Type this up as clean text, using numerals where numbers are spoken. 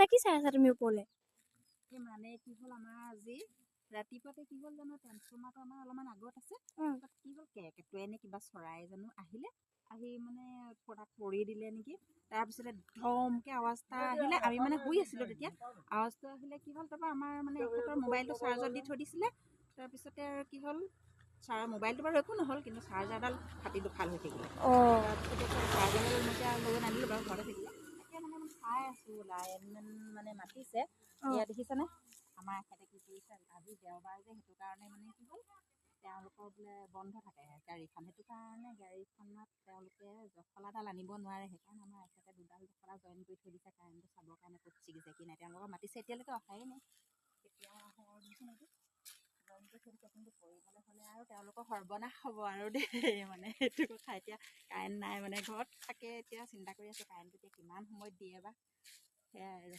কি চাই আছা তুমি ওপৰলৈ? মানে কি হ'ল আমাৰ আজি ৰাতিপুৱাতে কি হ'ল জানো ট্ৰেন্সফৰ্মাৰটো আমাৰ অলপমান আগত আছে তাত কি হ'ল কেৰ্কেটুৱাই নে কিবা চৰাই জানো আহিলে আহি মানে তাত পৰি দিলে নেকি তাৰপিছতে ধমকৈ আৱাজ এটা আহিলে আমি মানে শুই আছিলোঁ তেতিয়া আৱাজটো আহিলে কি হ'ল তাৰপৰা আমাৰ মানে এখেতৰ মোবাইলটো চাৰ্জত দি থৈ দিছিলে তাৰপিছতে আৰু কি হ'ল মোবাইলটো বাৰু একো নহ'ল কিন্তু চাৰ্জাৰডাল ফাল হৈ থাকিলে তাৰপিছতে চাৰ্জাৰডাল এনেকৈ লৈ নানিলোঁ বাৰু ঘৰতে থাকিলে তাকে মানে চাই আছোঁ লাইনমেন মানে মাতিছে এয়া দেখিছেনে আমাৰ এখেতে কি কৰিছে আজি দেওবাৰ যে সেইটো কাৰণে মানে কি হ'ল তেওঁলোকৰ বোলে বন্ধ থাকে গাড়ীখন সেইটো কাৰণে গাড়ীখনত তেওঁলোকে জখলাডাল আনিব নোৱাৰে সেইকাৰণে আমাৰ এখেতে দুডাল জখলা জইন কৰি থৈ দিছে কাৰেণ্টটো চাবৰ কাৰণে ক'ত ছিগিছে কি নাই তেওঁলোকক মাতিছে এতিয়ালৈকে অহাই নাই কেতিয়া আহে আৰু দিছে নেকি জইন কৰি থৈ দিছে কিন্তু কৰিবলৈ হ'লে আৰু তেওঁলোকৰ সৰ্বনাশ হ'ব আৰু দেই মানে সেইটো কথা এতিয়া কাৰেণ্ট নাই মানে ঘৰত থাকে এতিয়া চিন্তা কৰি আছে কাৰেণ্টটো এতিয়া কিমান সময়ত দিয়ে বা সেয়াই আৰু